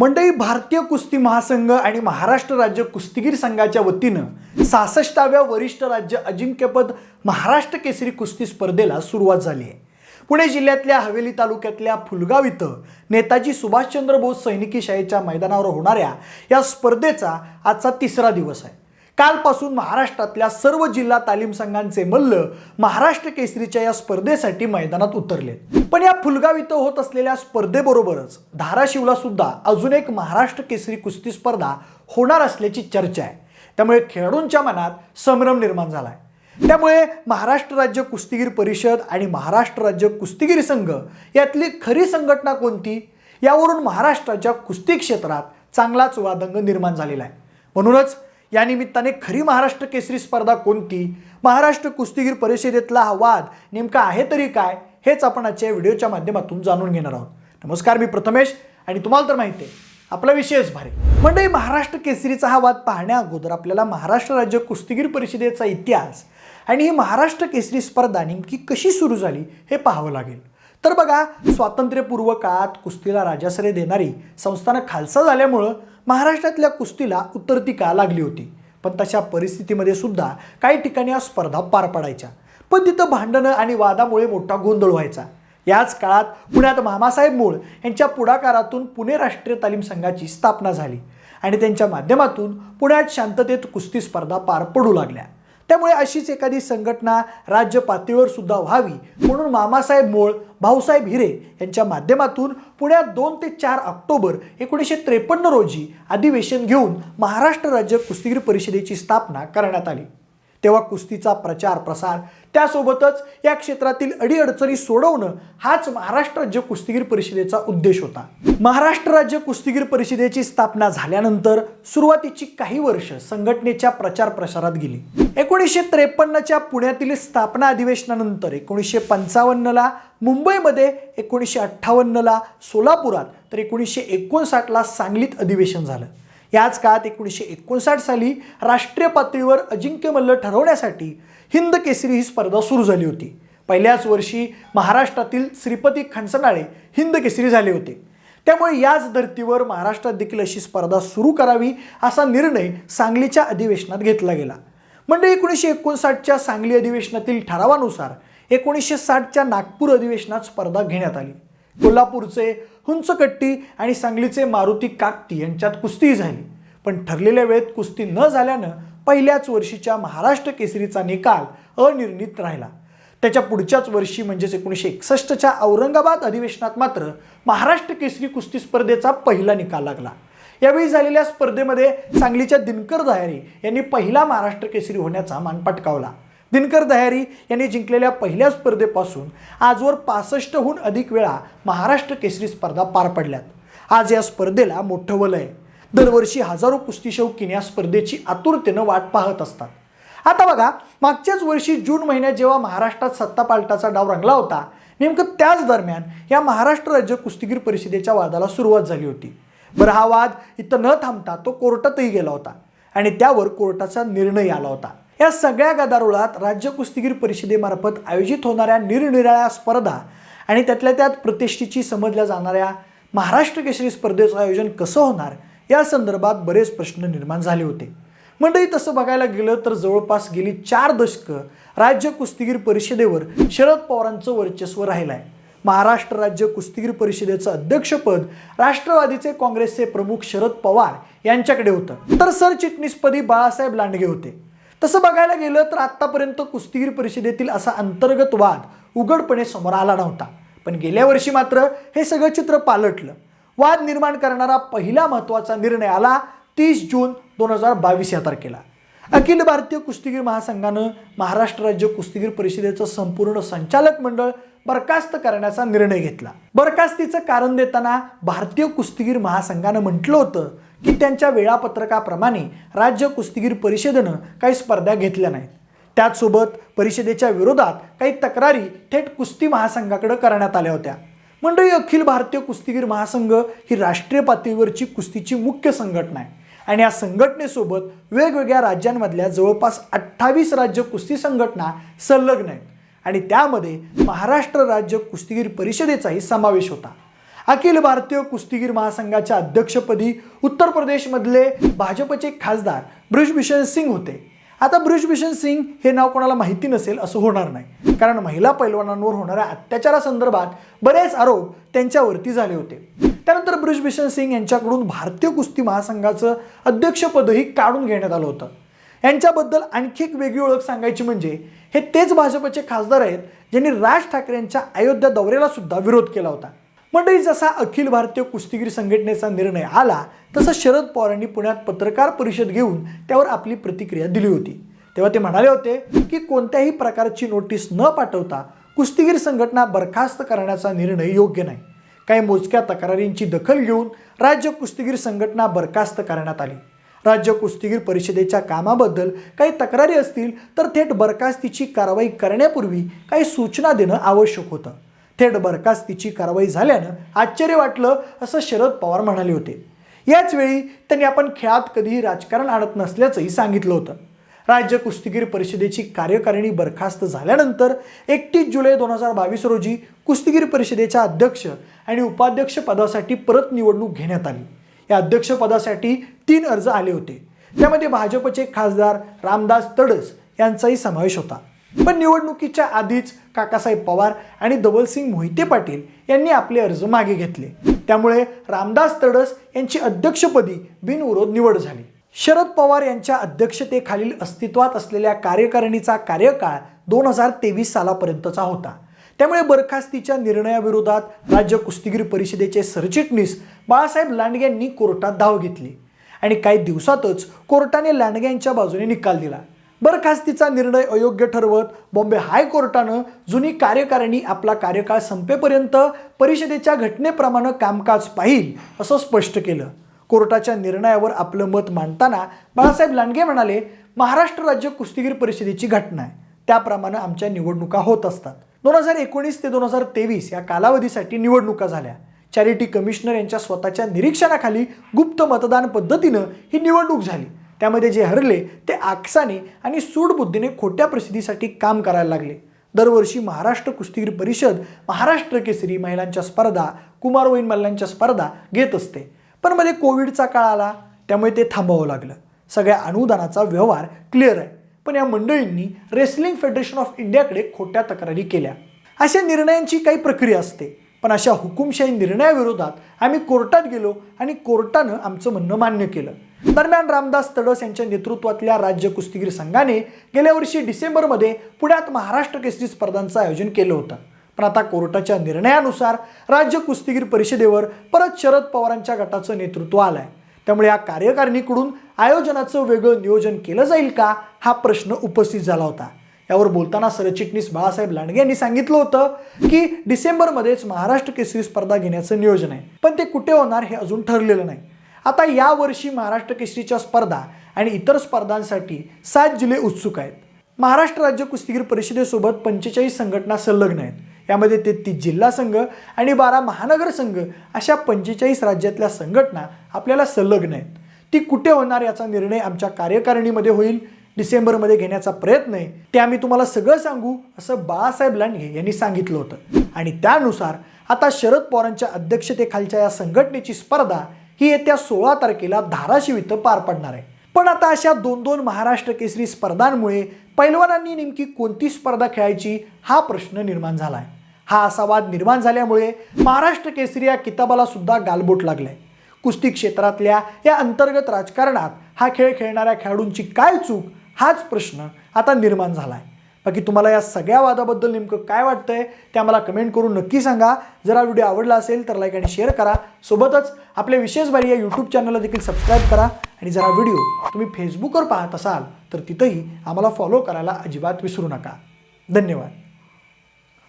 मंडळी, भारतीय कुस्ती महासंघ आणि महाराष्ट्र राज्य कुस्तीगीर संघाच्या वतीनं 66व्या वरिष्ठ राज्य अजिंक्यपद महाराष्ट्र केसरी कुस्ती स्पर्धेला सुरुवात झाली आहे। पुणे जिल्ह्यातल्या हवेली तालुक्यातल्या फुलगाव इथं नेताजी सुभाषचंद्र बोस सैनिकी शाळेच्या मैदानावर होणाऱ्या या स्पर्धेचा आजचा तिसरा दिवस आहे। कालपासून महाराष्ट्रातल्या सर्व जिल्हा तालीम संघांचे मल्ल महाराष्ट्र केसरीच्या या स्पर्धेसाठी मैदानात उतरले। पण या फुलगाव इथं होत असलेल्या स्पर्धेबरोबरच धाराशिवला सुद्धा अजून एक महाराष्ट्र केसरी कुस्ती स्पर्धा होणार असल्याची चर्चा आहे। त्यामुळे खेळाडूंच्या मनात संभ्रम निर्माण झालाय। त्यामुळे महाराष्ट्र राज्य कुस्तीगीर परिषद आणि महाराष्ट्र राज्य कुस्तीगीर संघ यातली खरी संघटना कोणती यावरून महाराष्ट्राच्या कुस्ती क्षेत्रात चांगलाच वादंग निर्माण झालेला आहे। म्हणूनच या निमित्ताने खरी महाराष्ट्र केसरी स्पर्धा कोणती, महाराष्ट्र कुस्तीगीर परिषदेतला हा वाद नेमका आहे तरी काय, हेच आपण आजच्या व्हिडिओच्या माध्यमातून जाणून घेणार आहोत। नमस्कार, मी प्रथमेश आणि तुम्हाला तर माहिती आहे आपला विषयच भारी। मंडळी, महाराष्ट्र केसरीचा हा वाद पाहण्या अगोदर आपल्याला महाराष्ट्र राज्य कुस्तीगीर परिषदेचा इतिहास आणि ही महाराष्ट्र केसरी स्पर्धा नेमकी कशी सुरू झाली हे पाहावं लागेल। तर बघा, स्वातंत्र्यपूर्व काळात कुस्तीला राजाश्रय देणारी संस्थानं खालसा झाल्यामुळं महाराष्ट्रातल्या कुस्तीला उतरती का लागली होती। पण तशा परिस्थितीमध्ये सुद्धा काही ठिकाणी या स्पर्धा पार पडायच्या, पण तिथं भांडणं आणि वादामुळे मोठा गोंधळ व्हायचा। याच काळात पुण्यात मामासाहेब मूळ यांच्या पुढाकारातून पुणे राष्ट्रीय तालीम संघाची स्थापना झाली आणि त्यांच्या माध्यमातून पुण्यात शांततेत कुस्ती स्पर्धा पार पडू लागल्या। त्यामुळे अशीच एखादी संघटना राज्य पातळीवर सुद्धा व्हावी म्हणून मामासाहेब मूळ, भाऊसाहेब हिरे यांच्या माध्यमातून पुण्यात 2 ते 4 ऑक्टोबर 1953 रोजी अधिवेशन घेऊन महाराष्ट्र राज्य कुस्तीगीर परिषदेची स्थापना करण्यात आली। तेव्हा कुस्तीचा प्रचार प्रसार, त्यासोबतच या क्षेत्रातील अडीअडचणी सोडवणं हाच महाराष्ट्र राज्य कुस्तीगीर परिषदेचा उद्देश होता। महाराष्ट्र राज्य कुस्तीगीर परिषदेची स्थापना झाल्यानंतर सुरुवातीची काही वर्ष संघटनेच्या प्रचार प्रसारात गेली। 1953च्या पुण्यातील स्थापना अधिवेशनानंतर 1955ला मुंबईमध्ये, 1958ला सोलापुरात, तर 1959ला सांगलीत अधिवेशन झालं। याच काळात 1959 साली राष्ट्रीय पातळीवर अजिंक्य मल्ल ठरवण्यासाठी हिंद केसरी ही स्पर्धा सुरू झाली होती। पहिल्याच वर्षी महाराष्ट्रातील श्रीपती खंचनाळे हिंद केसरी झाले होते। त्यामुळे याच धर्तीवर महाराष्ट्रात देखील अशी स्पर्धा सुरू करावी असा निर्णय सांगलीच्या अधिवेशनात घेतला गेला। म्हणजे 1959च्या सांगली अधिवेशनातील ठरावानुसार 1960च्या नागपूर अधिवेशनात स्पर्धा घेण्यात आली। कोल्हापूरचे हुंचकट्टी आणि सांगलीचे मारुती काकती यांच्यात कुस्ती झाली, पण ठरलेल्या वेळेत कुस्ती न झाल्यानं पहिल्याच वर्षीच्या महाराष्ट्र केसरीचा निकाल अनिर्णित राहिला। त्याच्या पुढच्याच वर्षी म्हणजेच 1961च्या औरंगाबाद अधिवेशनात मात्र महाराष्ट्र केसरी कुस्ती स्पर्धेचा पहिला निकाल लागला। यावेळी झालेल्या स्पर्धेमध्ये सांगलीच्या दिनकर दह्यारी यांनी पहिला महाराष्ट्र केसरी होण्याचा मान पटकावला। दिनकर दह्यारी यांनी जिंकलेल्या पहिल्या स्पर्धेपासून आजवर 65हून अधिक वेळा महाराष्ट्र केसरी स्पर्धा पार पडल्यात। आज या स्पर्धेला मोठं वलय आहे। दरवर्षी हजारो कुस्ती शौकीन या स्पर्धेची आतुरतेनं वाट पाहत असतात। आता बघा, मागच्याच वर्षी जून महिन्यात जेव्हा महाराष्ट्रात सत्ता पालटाचा डाव रंगला होता, नेमकं त्याच दरम्यान या महाराष्ट्र राज्य कुस्तीगीर परिषदेच्या वादाला सुरुवात झाली होती। बरं, हा वाद इथं न थांबता तो कोर्टातही गेला होता आणि त्यावर कोर्टाचा निर्णय आला होता। या सगळ्या गदारोळात राज्य कुस्तीगीर परिषदेमार्फत आयोजित होणाऱ्या निरनिराळ्या स्पर्धा आणि त्यातल्या त्यात प्रतिष्ठेची समजल्या जाणाऱ्या महाराष्ट्र केसरी स्पर्धेचं आयोजन कसं होणार या संदर्भात बरेच प्रश्न निर्माण झाले होते। मंडळी, तसं बघायला गेलं तर जवळपास गेली 4 दशकं राज्य कुस्तीगीर परिषदेवर शरद पवारांचं वर्चस्व राहिलं आहे। महाराष्ट्र राज्य कुस्तीगीर परिषदेचं अध्यक्षपद राष्ट्रवादीचे काँग्रेसचे प्रमुख शरद पवार यांच्याकडे होतं, तर सरचिटणीसपदी बाळासाहेब लांडगे होते। तसं बघायला गेलं तर आतापर्यंत कुस्तीगीर परिषदेतील असा अंतर्गत वाद उघडपणे समोर आला नव्हता, पण गेल्या वर्षी मात्र हे सगळं चित्र पालटलं। वाद निर्माण करणारा पहिला महत्त्वाचा निर्णय आला 30 जून 2022 या तारखेला। अखिल भारतीय कुस्तीगीर महासंघानं महाराष्ट्र राज्य कुस्तीगीर परिषदेचं संपूर्ण संचालक मंडळ बरखास्त करण्याचा निर्णय घेतला। बरखास्तीचं कारण देताना भारतीय कुस्तीगीर महासंघानं म्हटलं होतं की त्यांच्या वेळापत्रकाप्रमाणे राज्य कुस्तीगीर परिषदेनं काही स्पर्धा घेतल्या नाहीत। त्याचसोबत परिषदेच्या विरोधात काही तक्रारी थेट कुस्ती महासंघाकडे करण्यात आल्या होत्या। मंडळी, अखिल भारतीय कुस्तीगीर महासंघ ही राष्ट्रीय पातळीवरची कुस्तीची मुख्य संघटना आहे आणि या संघटनेसोबत वेगवेगळ्या राज्यांमधल्या जवळपास 28 राज्य कुस्ती संघटना संलग्न आहेत आणि त्यामध्ये महाराष्ट्र राज्य कुस्तीगीर परिषदेचाही समावेश होता। अखिल भारतीय कुस्तीगीर महासंघाच्या अध्यक्षपदी उत्तर प्रदेशमधले भाजपचे खासदार बृजभूषण सिंग होते. आता बृजभूषण सिंग हे नाव कोणाला माहिती नसेल असं होणार नाही, कारण महिला पैलवानांवर होणाऱ्या अत्याचारासंदर्भात बरेच आरोप त्यांच्यावरती झाले होते. त्यानंतर बृजभूषण सिंग यांच्याकडून भारतीय कुस्ती महासंघाचं अध्यक्षपदही काढून घेण्यात आलं होतं. यांच्याबद्दल आणखी एक वेगळी ओळख सांगायची म्हणजे हे तेच भाजपचे खासदार आहेत ज्यांनी राज ठाकरेंच्या अयोध्या दौऱ्याला सुद्धा विरोध केला होता. मंडळी, जसा अखिल भारतीय कुस्तीगीर संघटनेचा निर्णय आला तसं शरद पवारांनी पुण्यात पत्रकार परिषद घेऊन त्यावर आपली प्रतिक्रिया दिली होती. तेव्हा ते म्हणाले होते की कोणत्याही प्रकारची नोटीस न पाठवता कुस्तीगीर संघटना बरखास्त करण्याचा निर्णय योग्य नाही. काही मोजक्या तक्रारींची दखल घेऊन राज्य कुस्तीगीर संघटना बरखास्त करण्यात आली. राज्य कुस्तीगीर परिषदेच्या कामाबद्दल काही तक्रारी असतील तर थेट बरखास्तीची कारवाई करण्यापूर्वी काही सूचना देणं आवश्यक होतं. थेट बरखास्तीची कारवाई झाल्यानं आश्चर्य वाटलं असं शरद पवार म्हणाले होते. याच वेळी त्यांनी आपण खेळात कधीही राजकारण आणत नसल्याचंही सांगितलं होतं. राज्य कुस्तीगीर परिषदेची कार्यकारिणी बरखास्त झाल्यानंतर 31 जुलै 2022 रोजी कुस्तीगीर परिषदेच्या अध्यक्ष आणि उपाध्यक्ष पदासाठी परत निवडणूक घेण्यात आली. या अध्यक्षपदासाठी 3 अर्ज आले होते. त्यामध्ये भाजपचे खासदार रामदास तडस यांचाही समावेश होता. पण निवडणुकीच्या आधीच काकासाहेब पवार आणि धवलसिंग मोहिते पाटील यांनी आपले अर्ज मागे घेतले. त्यामुळे रामदास तडस यांची अध्यक्षपदी बिनविरोध निवड झाली. शरद पवार यांच्या अध्यक्षतेखालील अस्तित्वात असलेल्या कार्यकारिणीचा कार्यकाळ 2023 सालापर्यंतचा होता. त्यामुळे बरखास्तीच्या निर्णयाविरोधात राज्य कुस्तीगीर परिषदेचे सरचिटणीस बाळासाहेब लांडगे यांनी कोर्टात धाव घेतली आणि काही दिवसातच कोर्टाने लांडगे यांच्या बाजूने निकाल दिला. बरखास्तीचा निर्णय अयोग्य ठरवत बॉम्बे हायकोर्टानं जुनी कार्यकारिणी आपला कार्यकाळ संपेपर्यंत परिषदेच्या घटनेप्रमाणे कामकाज पाहिल असं स्पष्ट केलं. कोर्टाच्या निर्णयावर आपलं मत मांडताना बाळासाहेब लांडगे म्हणाले, महाराष्ट्र राज्य कुस्तीगीर परिषदेची घटना आहे, त्याप्रमाणे आमच्या निवडणुका होत असतात. 2019 ते 2023 या कालावधीसाठी निवडणुका झाल्या. चॅरिटी कमिशनर यांच्या स्वतःच्या निरीक्षणाखाली गुप्त मतदान पद्धतीनं ही निवडणूक झाली. त्यामध्ये जे हरले ते आकसाने आणि सूडबुद्धीने खोट्या प्रसिद्धीसाठी काम करायला लागले. दरवर्षी महाराष्ट्र कुस्तीगीर परिषद महाराष्ट्र केसरी महिलांच्या स्पर्धा, कुमारवयीन मल्लांच्या स्पर्धा घेत असते. पण मध्ये कोविडचा काळ आला, त्यामुळे ते थांबवावं लागलं. सगळ्या अनुदानाचा व्यवहार क्लिअर आहे, पण या मंडळींनी रेसलिंग फेडरेशन ऑफ इंडियाकडे खोट्या तक्रारी केल्या. अशा निर्णयांची काही प्रक्रिया असते, पण अशा हुकुमशाही निर्णयाविरोधात आम्ही कोर्टात गेलो आणि कोर्टानं आमचं म्हणणं मान्य केलं. दरम्यान रामदास तडस यांच्या नेतृत्वातल्या राज्य कुस्तीगीर संघाने गेल्या वर्षी डिसेंबरमध्ये पुण्यात महाराष्ट्र केसरी स्पर्धांचं आयोजन केलं होतं. पण आता कोर्टाच्या निर्णयानुसार राज्य कुस्तीगीर परिषदेवर परत शरद पवारांच्या गटाचं नेतृत्व आलंय. त्यामुळे या कार्यकारिणीकडून आयोजनाचं वेगळं नियोजन केलं जाईल का हा प्रश्न उपस्थित झाला होता. यावर बोलताना सरचिटणीस बाळासाहेब लांडगे यांनी सांगितलं होतं की डिसेंबरमध्येच महाराष्ट्र केसरी स्पर्धा घेण्याचं नियोजन आहे, पण ते कुठे होणार हे अजून ठरलेलं नाही. आता यावर्षी महाराष्ट्र केसरीच्या स्पर्धा आणि इतर स्पर्धांसाठी 7 जिल्हे उत्सुक आहेत. महाराष्ट्र राज्य कुस्तीगीर परिषदेसोबत 45 संघटना संलग्न आहेत. यामध्ये 33 जिल्हा संघ आणि 12 महानगर संघ अशा 45 राज्यातल्या संघटना आपल्याला संलग्न आहेत. ती कुठे होणार याचा निर्णय आमच्या कार्यकारिणीमध्ये होईल. डिसेंबरमध्ये घेण्याचा प्रयत्न आहे, ते आम्ही तुम्हाला सगळं सांगू असं बाळासाहेब लांडगे यांनी सांगितलं होतं. आणि त्यानुसार आता शरद पवारांच्या अध्यक्षतेखालच्या या संघटनेची स्पर्धा ही येत्या 16 तारखेला धाराशिव इथं पार पडणार आहे. पण आता अशा 2-2 महाराष्ट्र केसरी स्पर्धांमुळे पैलवानांनी नेमकी कोणती स्पर्धा खेळायची हा प्रश्न निर्माण झालाय. हा असा वाद निर्माण झाल्यामुळे महाराष्ट्र केसरी या किताबाला सुद्धा गालबोट लागलाय. कुस्ती क्षेत्रातल्या या अंतर्गत राजकारणात हा खेळ खेळणाऱ्या खेळाडूंची काय चूक हाच प्रश्न आता निर्माण झालाय. बाकी तुम्हाला या सगळ्या वादाबद्दल नेमकं काय वाटतंय ते आम्हाला कमेंट करून नक्की सांगा. जर हा व्हिडिओ आवडला असेल तर लाईक आणि शेअर करा. सोबतच आपल्या विशेष बारी या यूट्यूब चॅनलला देखील सबस्क्राईब करा. आणि जर हा व्हिडिओ तुम्ही फेसबुकवर पाहत असाल तर तिथंही आम्हाला फॉलो करायला अजिबात विसरू नका. धन्यवाद.